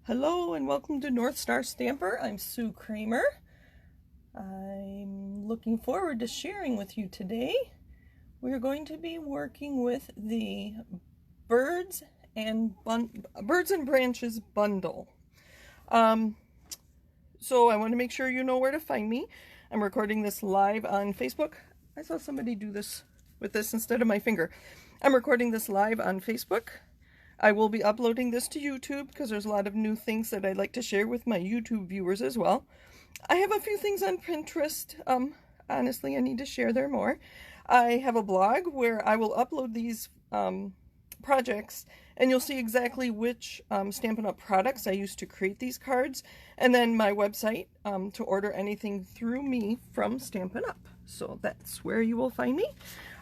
Hello and welcome to North Star Stamper. I'm Sue Kramer. I'm looking forward to sharing with you today. We're going to be working with the Birds and Branches bundle. So I want to make sure you know where to find me. I'm recording this live on Facebook. I saw somebody do this with this instead of my finger. I'm recording this live on Facebook. I will be uploading this to YouTube because there's a lot of new things that I'd like to share with my YouTube viewers as well. I have a few things on Pinterest. Honestly, I need to share there more. I have a blog where I will upload these projects, and you'll see exactly which Stampin' Up! Products I used to create these cards, and then my website to order anything through me from Stampin' Up! So that's where you will find me.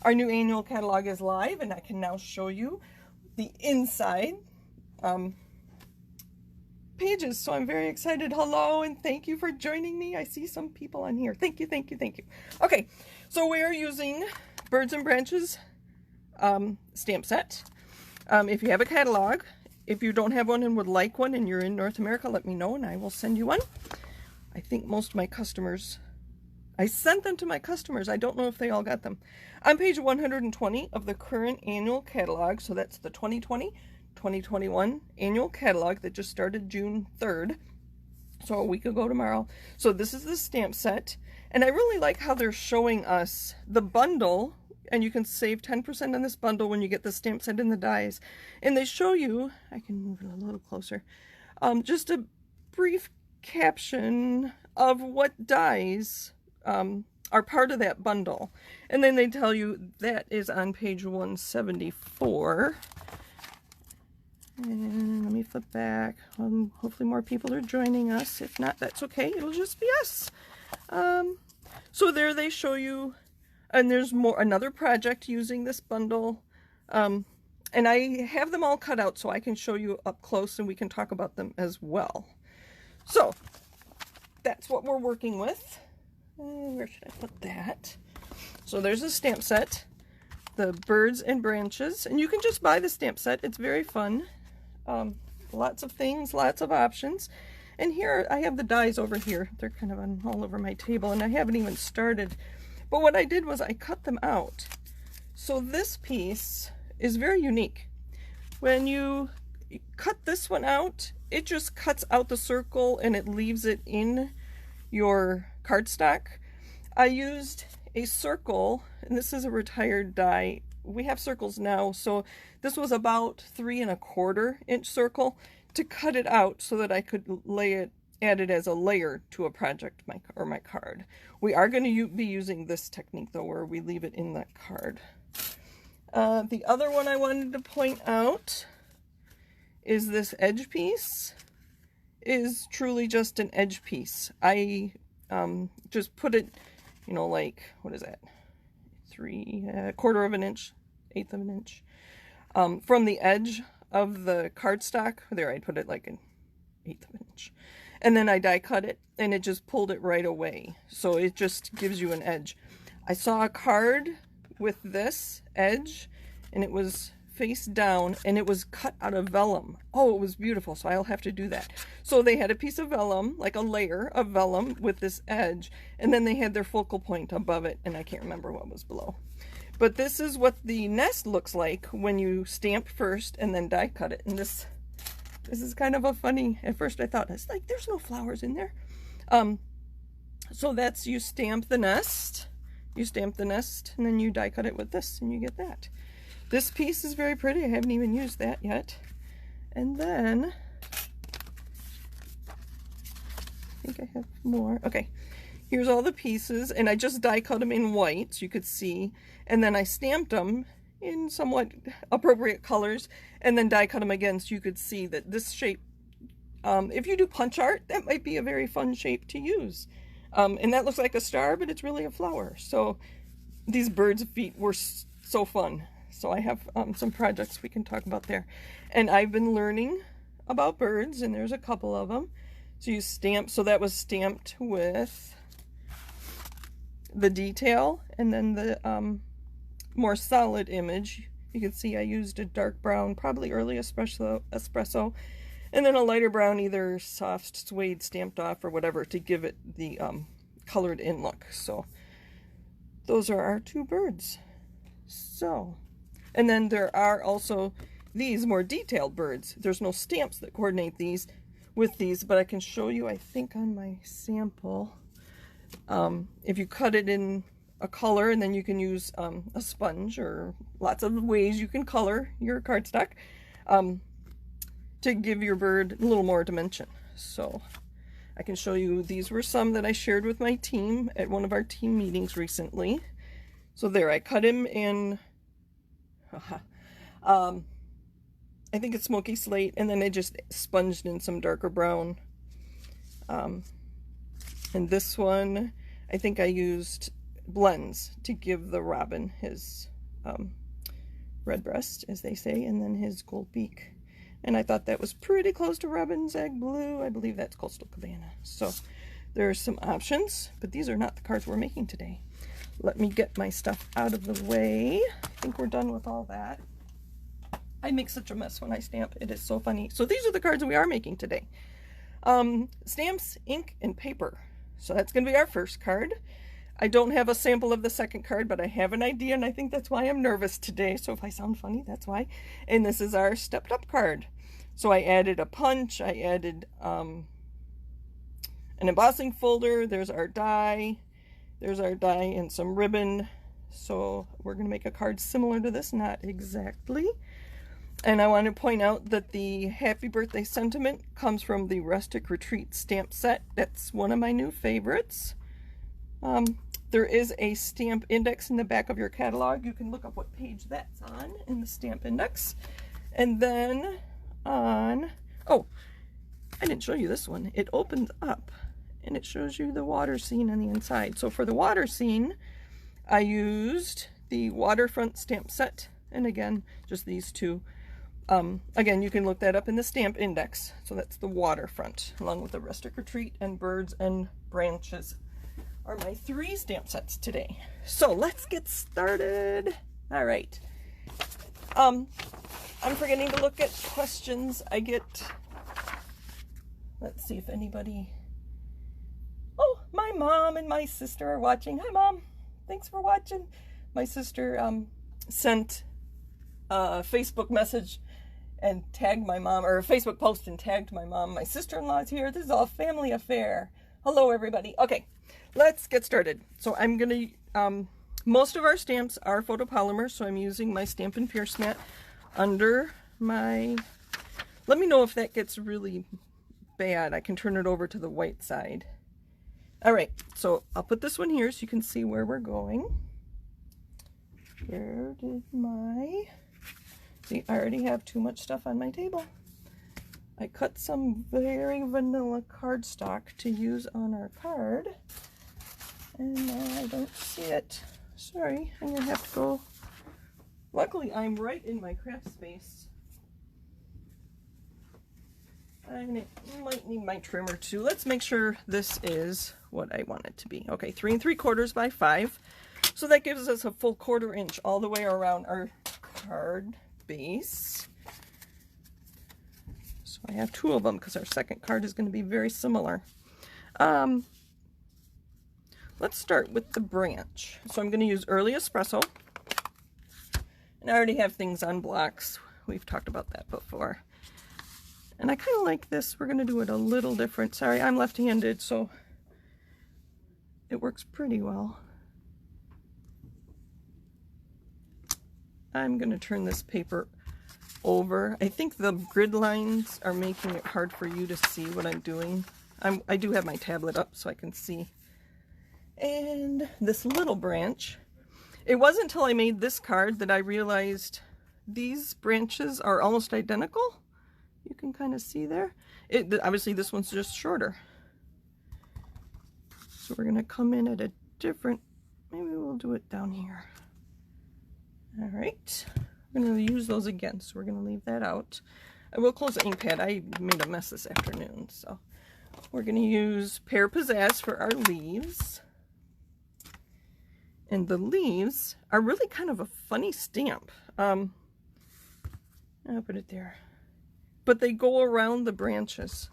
Our new annual catalog is live, and I can now show you the inside pages, so I'm very excited. Hello and thank you for joining me. I see some people on here. Thank you. Okay, so we are using Birds and Branches stamp set. If you have a catalog, if you don't have one and would like one and you're in North America, let me know and I will send you one. I think most of my customers, I sent them to my customers. I don't know if they all got them. On page 120 of the current annual catalog, so that's the 2020-2021 annual catalog that just started June 3rd, so a week ago tomorrow. So this is the stamp set, and I really like how they're showing us the bundle, and you can save 10% on this bundle when you get the stamp set and the dies. And they show you, I can move it a little closer, just a brief caption of what dies are part of that bundle, and then they tell you that is on page 174. And let me flip back. Hopefully more people are joining us. If not, that's okay, it'll just be us. So there they show you, and there's another project using this bundle, and I have them all cut out so I can show you up close and we can talk about them as well. So that's what we're working with. Where should I put that? So there's a stamp set, the Birds and Branches, and you can just buy the stamp set. It's very fun. Lots of things, lots of options. And here I have the dies over here. They're kind of all over my table and I haven't even started. But what I did was I cut them out. So this piece is very unique. When you cut this one out, it just cuts out the circle and it leaves it in your cardstock. I used a circle, and this is a retired die. We have circles now, so this was about 3 1/4 inch circle to cut it out so that I could add it as a layer to a project or my card. We are going to be using this technique though, where we leave it in that card. The other one I wanted to point out is this edge piece is truly just an edge piece. I just put it, you know, like, what is that, 1/4 of an inch, 1/8 of an inch, from the edge of the cardstock. There, I put it like an 1/8 of an inch, and then I die cut it, and it just pulled it right away, so it just gives you an edge. I saw a card with this edge, and it was face down, and it was cut out of vellum. Oh, it was beautiful, so I'll have to do that. So they had a piece of vellum, like a layer of vellum with this edge, and then they had their focal point above it, and I can't remember what was below. But this is what the nest looks like when you stamp first and then die cut it. And this is kind of a funny, at first I thought, it's like, there's no flowers in there. So that's, you stamp the nest, and then you die cut it with this, and you get that. This piece is very pretty. I haven't even used that yet. And then, I think I have more. Okay, here's all the pieces, and I just die cut them in white, so you could see. And then I stamped them in somewhat appropriate colors, and then die cut them again, so you could see that this shape, if you do punch art, that might be a very fun shape to use. And that looks like a star, but it's really a flower. So these birds' feet were so fun. So I have some projects we can talk about there. And I've been learning about birds, and there's a couple of them. So you stamp, so that was stamped with the detail, and then the more solid image. You can see I used a dark brown, probably early espresso, And then a lighter brown, either soft suede stamped off or whatever, to give it the colored in look. So those are our two birds. So, and then there are also these more detailed birds. There's no stamps that coordinate these with these, but I can show you, I think, on my sample. If you cut it in a color, and then you can use a sponge, or lots of ways you can color your cardstock to give your bird a little more dimension. So I can show you, these were some that I shared with my team at one of our team meetings recently. So there, I cut him in, I think it's smoky slate, and then I just sponged in some darker brown. And this one, I think I used blends to give the robin his red breast, as they say, and then his gold beak. And I thought that was pretty close to Robin's Egg Blue. I believe that's Coastal Cabana. So there are some options, but these are not the cards we're making today. Let me get my stuff out of the way. I think we're done with all that. I make such a mess when I stamp. It is so funny. So these are the cards we are making today. Stamps, ink, and paper. So that's going to be our first card. I don't have a sample of the second card, but I have an idea, and I think that's why I'm nervous today. So if I sound funny, that's why. And this is our stepped up card. So I added a punch, I added an embossing folder, there's our die and some ribbon. So we're going to make a card similar to this, not exactly. And I want to point out that the Happy Birthday sentiment comes from the Rustic Retreat stamp set. That's one of my new favorites. There is a stamp index in the back of your catalog. You can look up what page that's on in the stamp index. And then on, oh, I didn't show you this one. It opens up and it shows you the water scene on the inside. So for the water scene, I used the Waterfront stamp set. And again, just these two. Again, you can look that up in the stamp index. So that's the Waterfront, along with the Rustic Retreat and Birds and Branches are my three stamp sets today. So let's get started. All right. I'm forgetting to look at questions I get. Let's see if anybody... Oh, my mom and my sister are watching. Hi, Mom. Thanks for watching. My sister sent a Facebook message and tagged my mom, or a Facebook post and tagged my mom. My sister-in-law's here. This is all family affair. Hello, everybody. Okay, let's get started. So I'm going to, most of our stamps are photopolymer, so I'm using my Stampin' Pierce mat under my, let me know if that gets really bad. I can turn it over to the white side. All right, so I'll put this one here so you can see where we're going. Where did my... See, I already have too much stuff on my table. I cut some very vanilla cardstock to use on our card. And now I don't see it. Sorry, I'm going to have to go. Luckily, I'm right in my craft space. I might need my trimmer too. Let's make sure this is what I want it to be. Okay, 3 3/4 by 5. So that gives us a full 1/4 inch all the way around our card base. So I have 2 of them because our second card is going to be very similar. Let's start with the branch. So I'm going to use Early Espresso. And I already have things on blocks. We've talked about that before. And I kind of like this. We're going to do it a little different. Sorry, I'm left-handed, so it works pretty well. I'm going to turn this paper over. I think the grid lines are making it hard for you to see what I'm doing. I do have my tablet up so I can see. And this little branch, it wasn't until I made this card that I realized these branches are almost identical. You can kind of see there. Obviously this one's just shorter. So we're going to come in at a different, maybe we'll do it down here. All right, we're going to use those again, so we're going to leave that out. I will close the ink pad. I made a mess this afternoon, so we're going to use Pear Pizzazz for our leaves. And the leaves are really kind of a funny stamp. I'll put it there. but they go around the branches.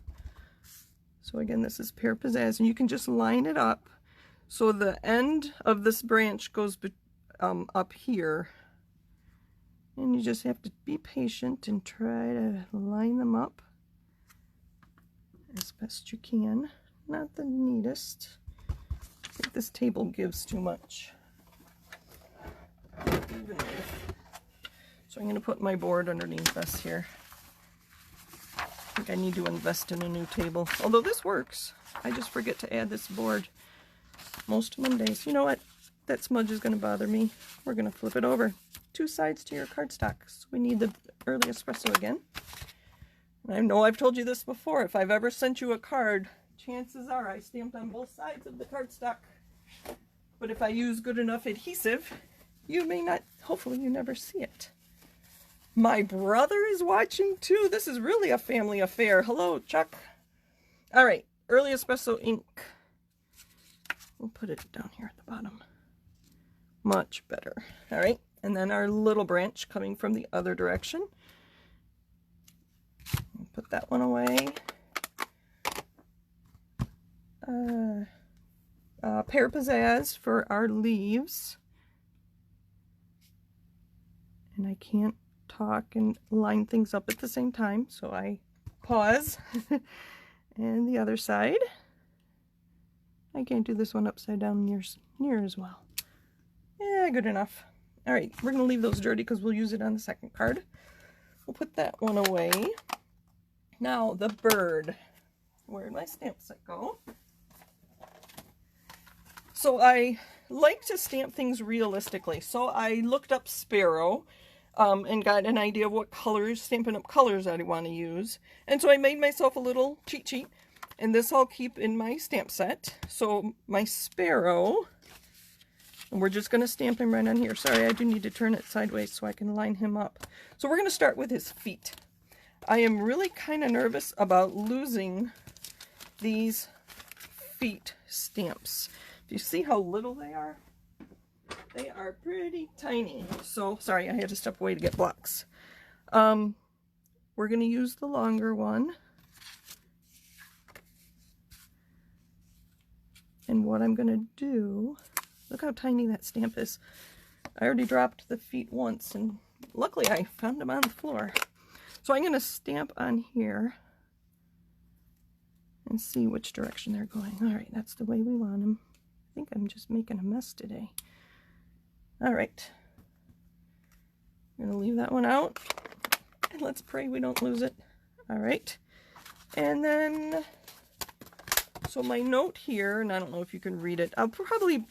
So again, this is Pear Pizzazz, and you can just line it up so the end of this branch goes up here. And you just have to be patient and try to line them up as best you can. Not the neatest. I think this table gives too much. So I'm going to put my board underneath us here. I think I need to invest in a new table. Although this works. I just forget to add this board most Mondays. You know what? That smudge is going to bother me. We're going to flip it over. 2 sides to your cardstock. So we need the early espresso again. And I know I've told you this before. If I've ever sent you a card, chances are I stamped on both sides of the cardstock. But if I use good enough adhesive, you may not, hopefully you never see it. My brother is watching too. This is really a family affair. Hello, Chuck. All right, early espresso ink. We'll put it down here at the bottom. Much better. All right, and then our little branch coming from the other direction. Put that one away. Pear Pizzazz for our leaves. And I can't talk and line things up at the same time, so I pause. And the other side. I can't do this one upside down near as well. Yeah, good enough. All right, we're going to leave those dirty because we'll use it on the second card. We'll put that one away. Now, the bird. Where'd my stamp set go? So I like to stamp things realistically. So I looked up sparrow and got an idea of what colors, Stampin' Up! Colors I want to use. And so I made myself a little cheat sheet. And this I'll keep in my stamp set. So my sparrow, and we're just going to stamp him right on here. Sorry, I do need to turn it sideways so I can line him up. So we're going to start with his feet. I am really kind of nervous about losing these feet stamps. Do you see how little they are? They are pretty tiny. So, sorry, I had to step away to get blocks. We're going to use the longer one. And what I'm going to do, look how tiny that stamp is. I already dropped the feet once, and luckily I found them on the floor. So I'm going to stamp on here and see which direction they're going. All right, that's the way we want them. I think I'm just making a mess today. All right. I'm going to leave that one out. And let's pray we don't lose it. All right. And then, so my note here, and I don't know if you can read it. I'll probably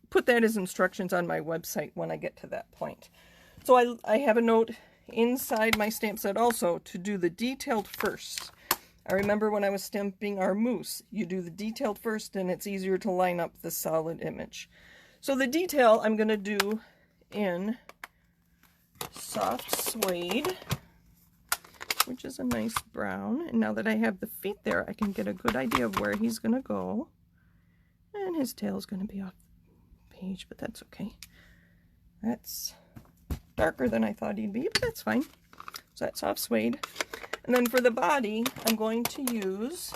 put that as instructions on my website when I get to that point. So I have a note inside my stamp set also to do the detailed first. I remember when I was stamping our moose, you do the detailed first and it's easier to line up the solid image. So the detail I'm going to do in soft suede, which is a nice brown. And now that I have the feet there, I can get a good idea of where he's going to go. And his tail is going to be off the page, but that's okay. That's darker than I thought he'd be, but that's fine. So that's soft suede. And then for the body, I'm going to use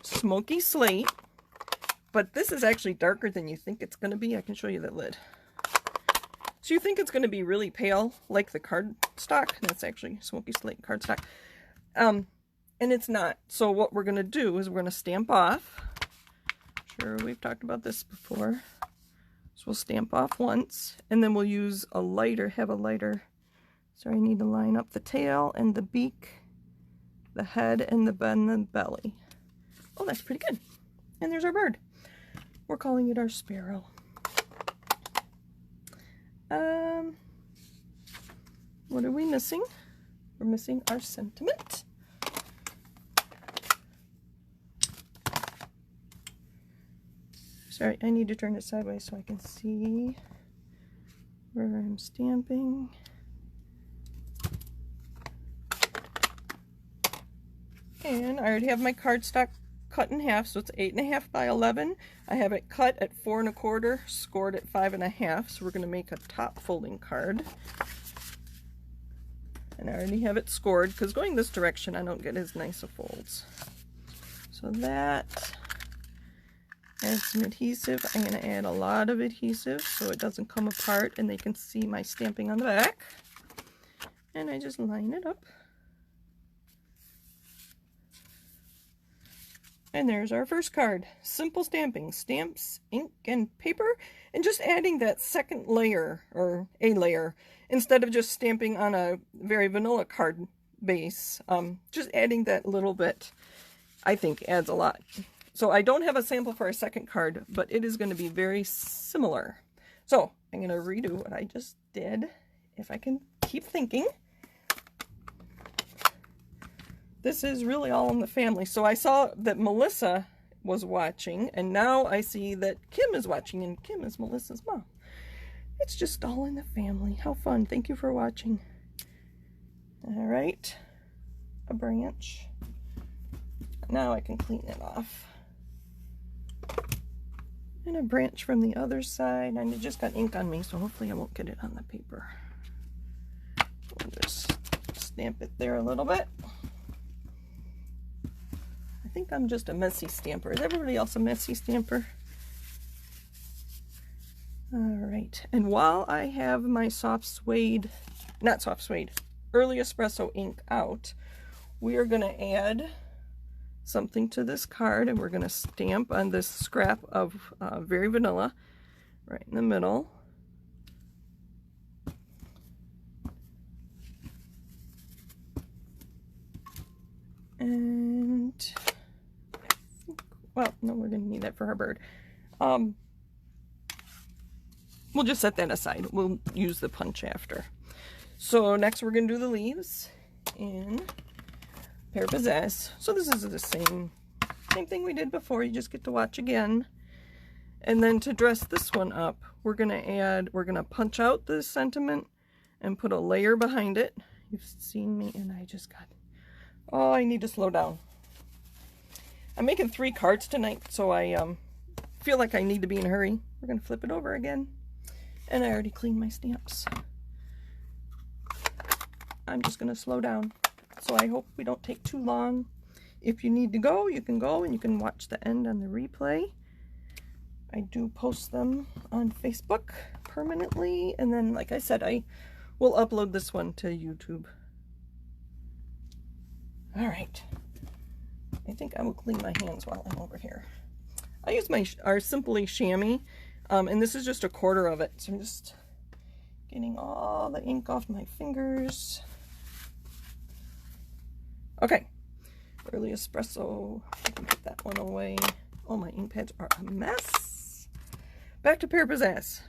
Smoky Slate, but this is actually darker than you think it's going to be. I can show you the lid. So you think it's going to be really pale, like the cardstock. That's actually Smoky Slate cardstock. And it's not. So what we're going to do is we're going to stamp off. Sure, we've talked about this before. So we'll stamp off once, and then we'll use a lighter, sorry, I need to line up the tail and the beak, the head, and the belly. Oh, that's pretty good. And there's our bird. We're calling it our sparrow. What are we missing? We're missing our sentiment. Sorry, I need to turn it sideways so I can see where I'm stamping. And I already have my cardstock cut in half, so it's 8.5 by 11. I have it cut at 4 1/4, scored at 5.5. So we're going to make a top folding card. And I already have it scored because going this direction I don't get as nice of folds. So that, add some adhesive. I'm going to add a lot of adhesive so it doesn't come apart and they can see my stamping on the back. And I just line it up. And there's our first card. Simple stamping, stamps, ink, and paper, and just adding that second layer, or a layer, instead of just stamping on a very vanilla card base. Just adding that little bit, I think, adds a lot. So I don't have a sample for a second card, but it is going to be very similar. So I'm going to redo what I just did, if I can keep thinking. This is really all in the family. So I saw that Melissa was watching, and now I see that Kim is watching, and Kim is Melissa's mom. It's just all in the family. How fun. Thank you for watching. All right. A branch. Now I can clean it off. And a branch from the other side. And I just got ink on me, so hopefully I won't get it on the paper. We'll just stamp it there a little bit. I think I'm just a messy stamper. Is everybody else a messy stamper? All right. And while I have my soft suede, not soft suede, early espresso ink out, we are going to add something to this card, and we're going to stamp on this scrap of Very Vanilla right in the middle. And well, no, we're going to need that for our bird. We'll just set that aside. We'll use the punch after. So next we're going to do the leaves in Pear Pizzazz. So this is the same thing we did before. You just get to watch again. And then to dress this one up, we're going to punch out the sentiment and put a layer behind it. You've seen me, and I just got, oh, I need to slow down. I'm making 3 cards tonight, so I feel like I need to be in a hurry. We're going to flip it over again. And I already cleaned my stamps. I'm just going to slow down. So I hope we don't take too long. If you need to go, you can go, and you can watch the end on the replay. I do post them on Facebook permanently. And then, like I said, I will upload this one to YouTube. All right. I think I will clean my hands while I'm over here. I use our Simply chamois, and this is just 1/4 of it. So I'm just getting all the ink off my fingers. Okay, early espresso. I can put that one away. Oh, my ink pads are a mess. Back to Pear Pizzazz.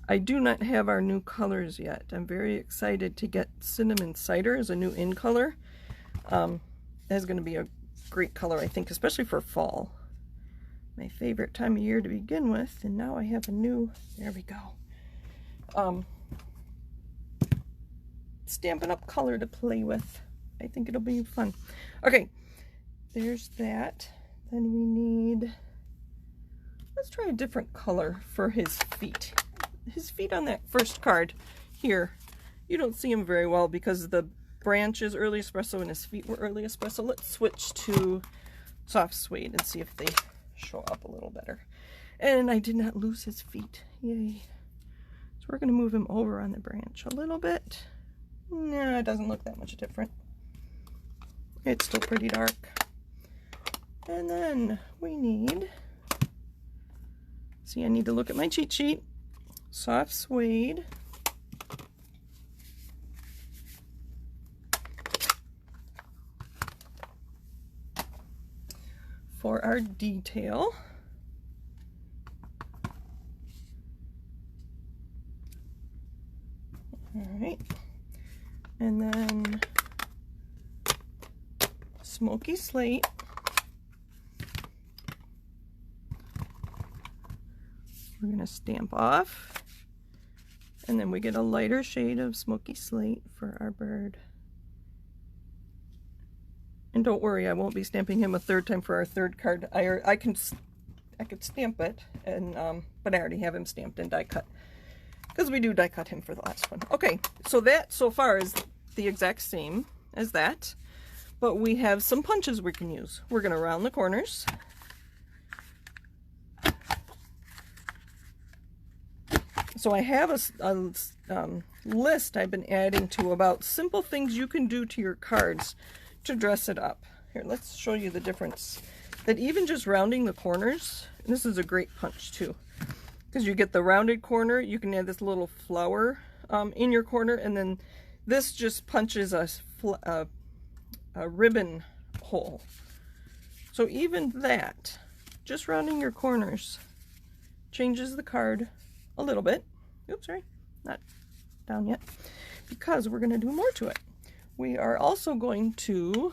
I do not have our new colors yet. I'm very excited to get Cinnamon Cider as a new in color. That's going to be a great color, I think, especially for fall. My favorite time of year to begin with, and now I have a new, there we go, Stampin' Up color to play with. I think it'll be fun. Okay, there's that. Then we need, let's try a different color for his feet. His feet on that first card here, you don't see him very well because the branch is early espresso and his feet were early espresso. Let's switch to soft suede and see if they show up a little better. And I did not lose his feet. Yay. So we're going to move him over on the branch a little bit. No, it doesn't look that much different. It's still pretty dark. And then we need, see, I need to look at my cheat sheet. Soft suede. For our detail. All right. And then smoky slate. We're going to stamp off. And then we get a lighter shade of smoky slate for our bird. And don't worry, I won't be stamping him a 3rd time for our 3rd card. I could stamp it, and but I already have him stamped and die cut. because we do die cut him for the last one. Okay, so that so far is the exact same as that, but we have some punches we can use. We're going to round the corners. So I have a list I've been adding to about simple things you can do to your cards to dress it up. Here, let's show you the difference. That even just rounding the corners, and this is a great punch too, because you get the rounded corner, you can add this little flower in your corner, and then this just punches a ribbon hole. So even that, just rounding your corners, changes the card a little bit. Oops, sorry, not down yet, because we're going to do more to it. We are also going to,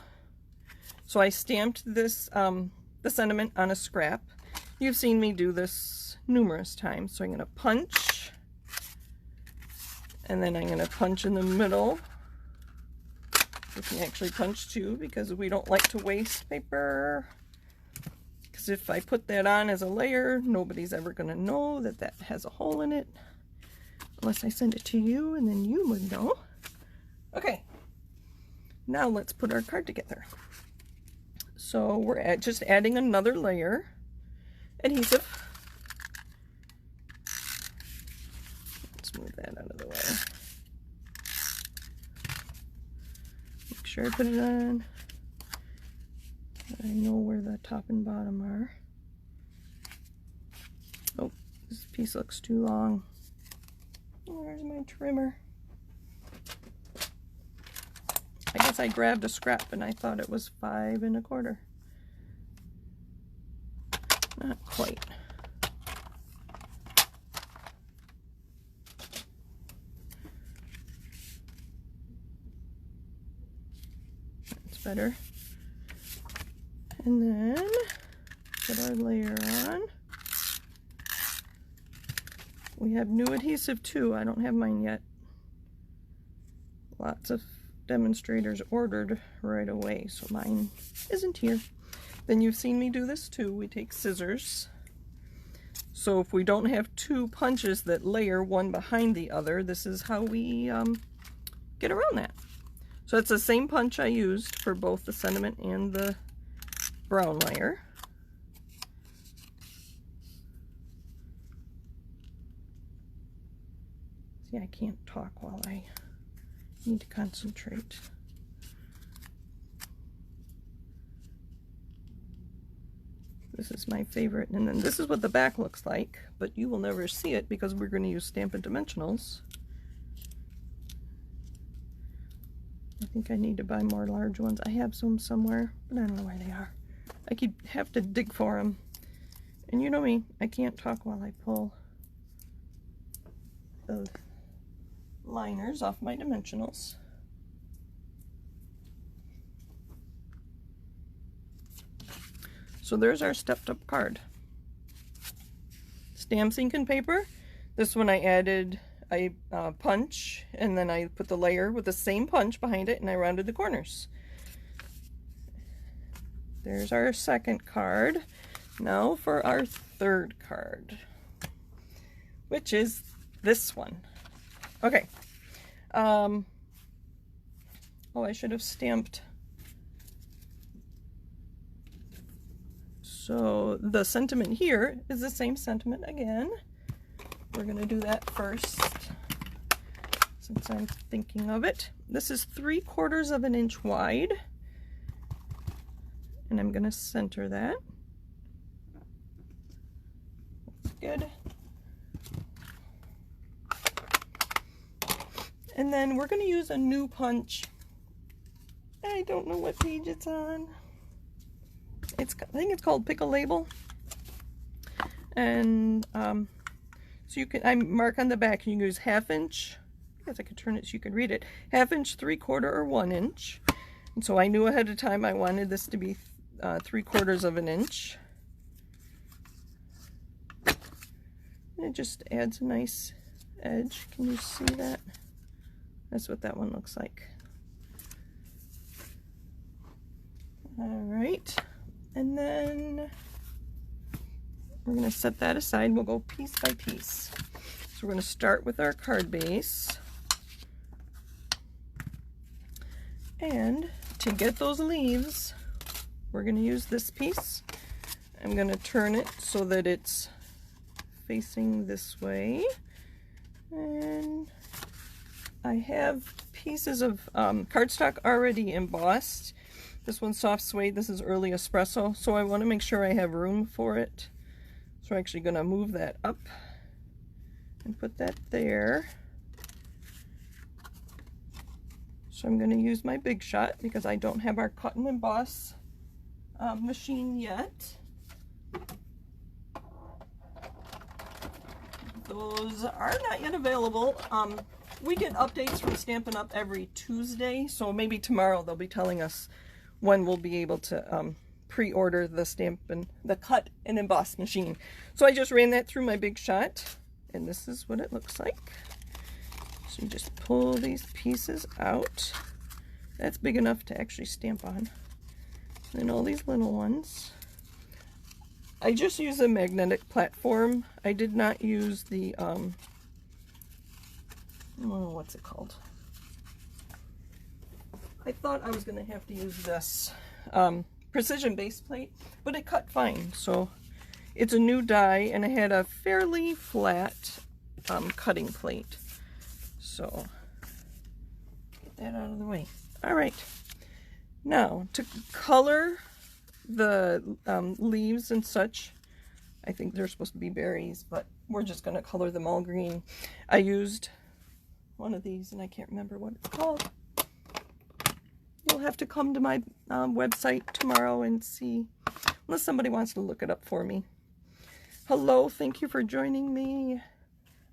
so I stamped this, the sentiment on a scrap. You've seen me do this numerous times. So I'm going to punch, and then I'm going to punch in the middle. We can actually punch two because we don't like to waste paper. Because if I put that on as a layer, nobody's ever going to know that that has a hole in it. Unless I send it to you, and then you would know. Okay, now let's put our card together. So we're just adding another layer. Adhesive. Let's move that out of the way. Make sure I put it on. I know where the top and bottom are. Oh, this piece looks too long. Where's my trimmer? I guess I grabbed a scrap and I thought it was 5 1/4. Not quite. That's better. And then put our layer on. We have new adhesive too. I don't have mine yet. Lots of demonstrators ordered right away, so mine isn't here. Then you've seen me do this too. We take scissors. So if we don't have two punches that layer one behind the other, this is how we get around that. So it's the same punch I used for both the sentiment and the brown layer. See, I can't talk while I need to concentrate. This is my favorite, and then this is what the back looks like, but you will never see it because we're going to use Stampin' Dimensionals. I think I need to buy more large ones. I have some somewhere, but I don't know where they are. I could have to dig for them. And you know me, I can't talk while I pull the liners off my dimensionals. So there's our stepped up card. Stamps, ink, and paper. This one I added a punch, and then I put the layer with the same punch behind it, and I rounded the corners. There's our second card. Now for our third card, which is this one. Okay. Oh, I should have stamped. So the sentiment here is the same sentiment again. We're going to do that first, since I'm thinking of it. This is 3/4 of an inch wide, and I'm going to center that. That's good. And then we're going to use a new punch. I don't know what page it's on. I think it's called Pick a Label. And so you can, I mark on the back, you can use 1/2 inch. I guess I could turn it so you can read it. 1/2 inch, 3/4, or 1 inch. And so I knew ahead of time I wanted this to be 3/4 of an inch. And it just adds a nice edge. Can you see that? That's what that one looks like. All right. And then we're going to set that aside. We'll go piece by piece. So So we're going to start with our card base. And to get those leaves, we're going to use this piece. I'm going to turn it so that it's facing this way. And I have pieces of cardstock already embossed. This one's soft suede, this is early espresso, so I want to make sure I have room for it. So we're actually going to move that up and put that there. So I'm going to use my Big Shot because I don't have our cut and emboss machine yet. Those are not yet available. We get updates from Stampin' Up! Every Tuesday, so maybe tomorrow they'll be telling us when we'll be able to pre-order the cut and emboss machine. So I just ran that through my Big Shot, and this is what it looks like. So you just pull these pieces out. That's big enough to actually stamp on. And all these little ones. I just use a magnetic platform. I did not use the, what's it called? I thought I was going to have to use this precision base plate, but it cut fine. So it's a new die, and I had a fairly flat cutting plate. So get that out of the way. All right. Now to color the leaves and such, I think they're supposed to be berries, but we're just going to color them all green. I used one of these, and I can't remember what it's called. You'll have to come to my website tomorrow and see, unless somebody wants to look it up for me. Hello, thank you for joining me.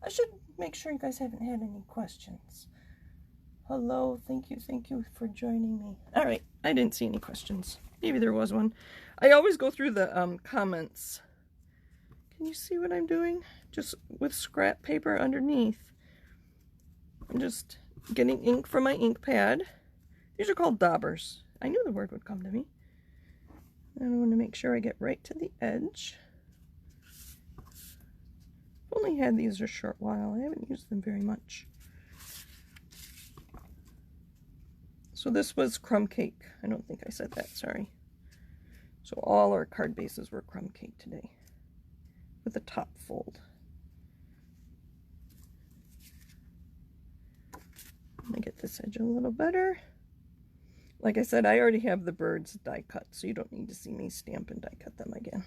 I should make sure you guys haven't had any questions. Hello, thank you for joining me. All right, I didn't see any questions. Maybe there was one. I always go through the comments. Can you see what I'm doing? Just with scrap paper underneath. I'm just getting ink from my ink pad. These are called daubers. I knew the word would come to me. And I want to make sure I get right to the edge. I've only had these a short while. I haven't used them very much. So this was crumb cake. I don't think I said that, sorry. So all our card bases were crumb cake today, with the top fold. Let me get this edge a little better. Like I said, I already have the birds die cut, so you don't need to see me stamp and die cut them again.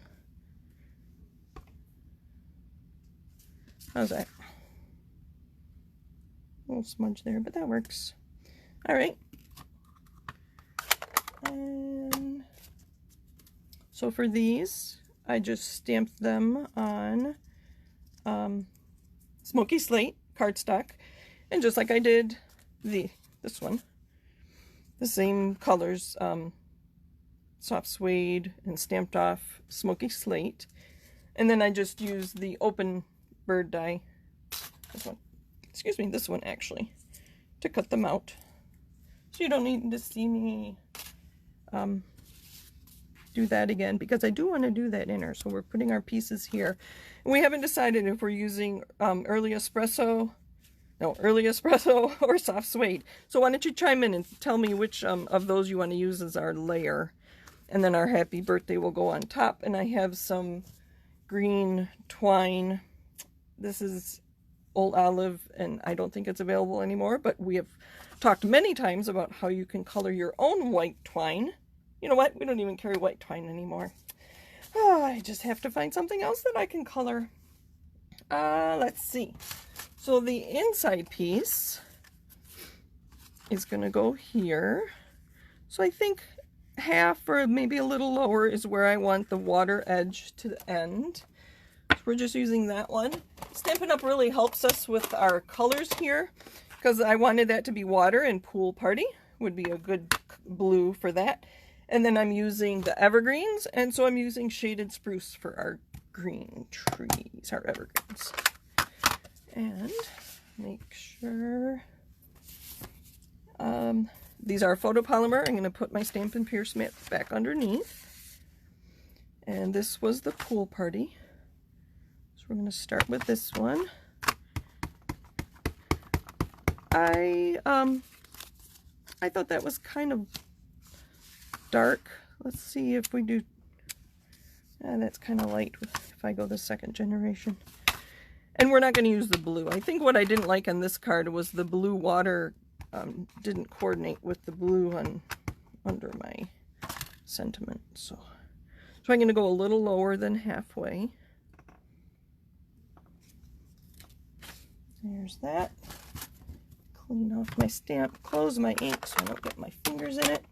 How's that? A little smudge there, but that works. All right. And so for these, I just stamped them on smoky slate cardstock, and just like I did this one, the same colors, soft suede and stamped off smoky slate, and then I just used the open bird die, this one actually, to cut them out. So you don't need to see me do that again, because I do want to do that inner. So we're putting our pieces here, and we haven't decided if we're using early espresso or soft suede. So why don't you chime in and tell me which of those you want to use as our layer, and then our happy birthday will go on top. And I have some green twine. This is old olive, and I don't think it's available anymore, but we have talked many times about how you can color your own white twine. You know what? We don't even carry white twine anymore. Oh, I just have to find something else that I can color. Let's see. So the inside piece is going to go here. So I think half or maybe a little lower is where I want the water edge to the end. So we're just using that one. Stampin' Up! Really helps us with our colors here, because I wanted that to be water, and pool party would be a good blue for that. And then I'm using the evergreens, and so I'm using shaded spruce for our green trees, our evergreens. And make sure these are photopolymer. I'm going to put my Stampin' Pierce mat back underneath. And this was the pool party. So we're going to start with this one. I thought that was kind of dark. Let's see if we do, that's kind of light if I go the second generation. And we're not going to use the blue. I think what I didn't like on this card was the blue water didn't coordinate with the blue under my sentiment. So I'm going to go a little lower than halfway. There's that. Clean off my stamp, close my ink so I don't get my fingers in it.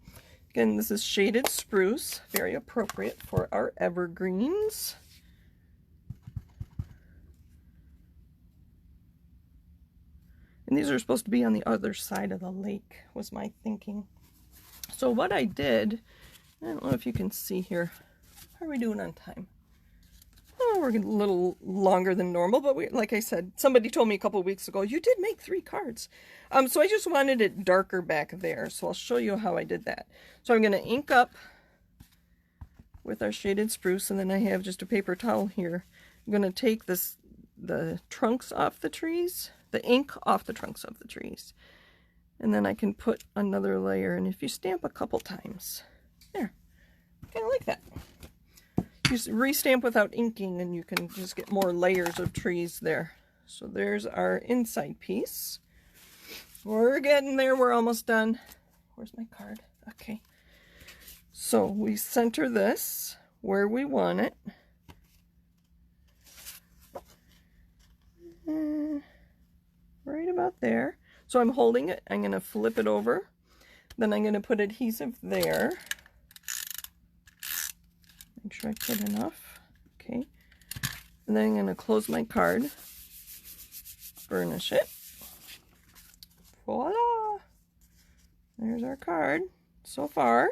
Again, this is shaded spruce, very appropriate for our evergreens. And these are supposed to be on the other side of the lake, was my thinking. So what I did, I don't know if you can see here. How are we doing on time? Oh, we're a little longer than normal, but like I said, somebody told me a couple weeks ago, you did make 3 cards. So I just wanted it darker back there, so I'll show you how I did that. So I'm going to ink up with our shaded spruce, and then I have just a paper towel here. I'm going to take the trunks off the trees, the ink off the trunks of the trees, and then I can put another layer, and if you stamp a couple times, there, kind of like that. You restamp without inking and you can just get more layers of trees there. So there's our inside piece. We're getting there. We're almost done. Where's my card? Okay. So we center this where we want it. Right about there. So I'm holding it. I'm going to flip it over. Then I'm going to put adhesive there. Make sure I put enough. Okay. And then I'm going to close my card. Burnish it. Voila! There's our card so far.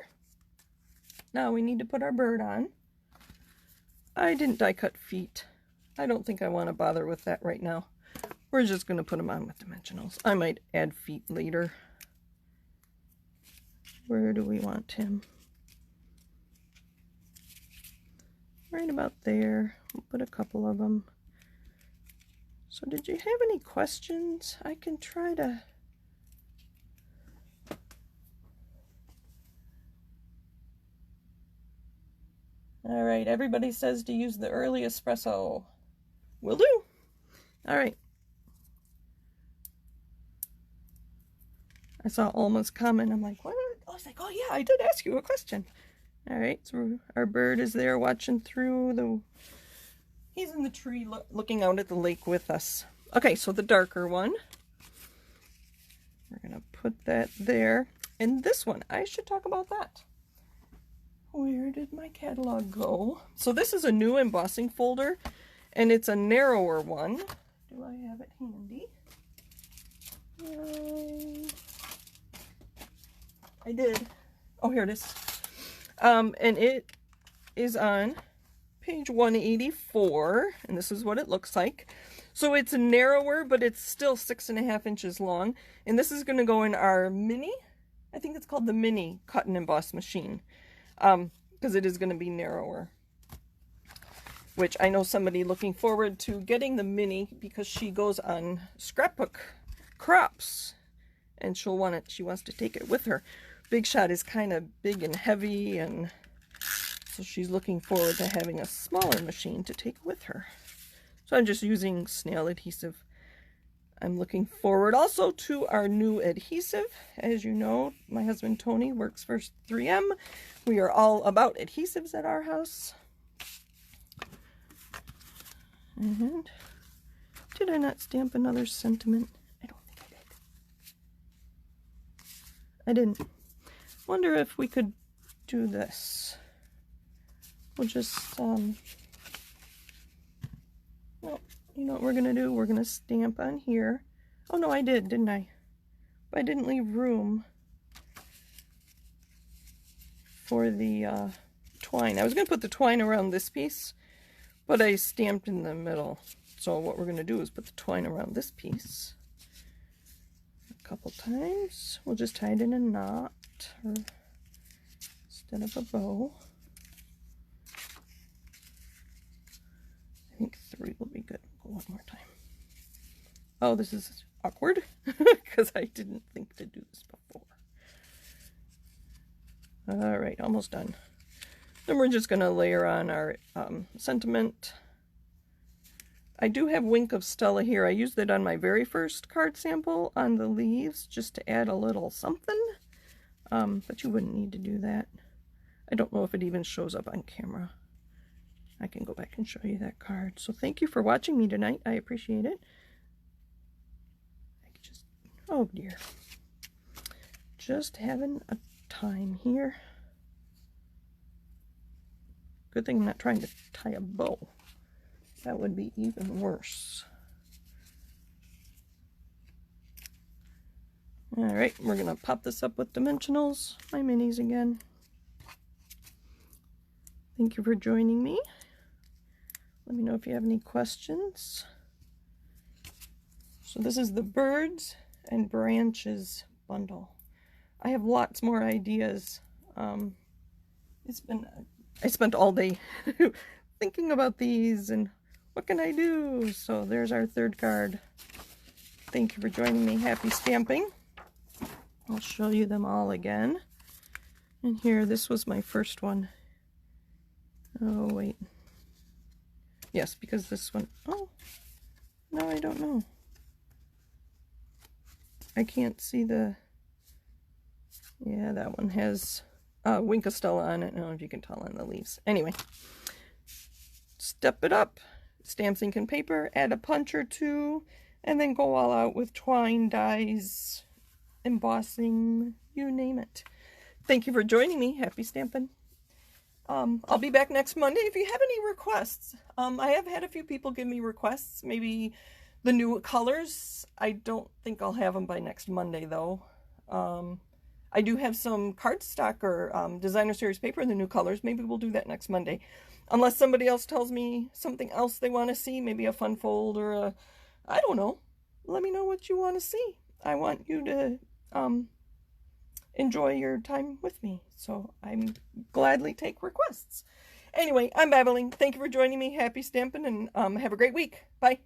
Now we need to put our bird on. I didn't die cut feet. I don't think I want to bother with that right now. We're just going to put them on with dimensionals. I might add feet later. Where do we want him? Right about there. We'll put a couple of them. So did you have any questions? I can try to... All right, everybody says to use the early espresso. Will do. All right. I saw Alma's comment. I'm like, what? I was like, oh yeah, I did ask you a question. All right, so our bird is there watching through the... He's in the tree looking out at the lake with us. Okay, so the darker one. We're going to put that there. And this one, I should talk about that. Where did my catalog go? So this is a new embossing folder, and it's a narrower one. Do I have it handy? I did. Oh, here it is. And it is on page 184, and this is what it looks like. So it's narrower, but it's still 6.5 inches long, and this is going to go in our mini, I think it's called the mini cut and emboss machine, because it is going to be narrower, which I know somebody looking forward to getting the mini because she goes on scrapbook crops, and she wants to take it with her. Big Shot is kind of big and heavy, and so she's looking forward to having a smaller machine to take with her. So I'm just using snail adhesive. I'm looking forward also to our new adhesive. As you know, my husband Tony works for 3M. We are all about adhesives at our house. And did I not stamp another sentiment? I don't think I did. I didn't. Wonder if we could do this. We'll just, well, you know what we're going to do? We're going to stamp on here. Oh, no, I did, didn't I? But I didn't leave room for the twine. I was going to put the twine around this piece, but I stamped in the middle. So what we're going to do is put the twine around this piece a couple times. We'll just tie it in a knot or instead of a bow. I think 3 will be good. Go one more time. Oh, this is awkward because I didn't think to do this before. All right, almost done. Then we're just going to layer on our sentiment. I do have Wink of Stella here. I used it on my very first card sample on the leaves just to add a little something. But you wouldn't need to do that. I don't know if it even shows up on camera. I can go back and show you that card. So thank you for watching me tonight. I appreciate it. Oh dear. Just having a time here. Good thing I'm not trying to tie a bow. That would be even worse. Alright, we're going to pop this up with dimensionals, my minis again. Thank you for joining me. Let me know if you have any questions. So this is the Birds and Branches bundle. I have lots more ideas. I spent all day thinking about these and what can I do? So there's our third card. Thank you for joining me. Happy stamping. I'll show you them all again. And here, this was my first one. Oh, wait. Yes, because this one... Oh, no, I don't know. I can't see the... Yeah, that one has Wink of Stella on it. I don't know if you can tell on the leaves. Anyway, step it up. Stamps, ink, and paper. Add a punch or two. And then go all out with twine, dies, embossing, you name it. Thank you for joining me. Happy stamping. I'll be back next Monday. If you have any requests, I have had a few people give me requests. Maybe the new colors. I don't think I'll have them by next Monday, though. I do have some cardstock or designer series paper in the new colors. Maybe we'll do that next Monday. Unless somebody else tells me something else they want to see. Maybe a fun fold or a... I don't know. Let me know what you want to see. I want you to enjoy your time with me. So I'm gladly take requests. Anyway, I'm babbling. Thank you for joining me. Happy stamping and have a great week. Bye.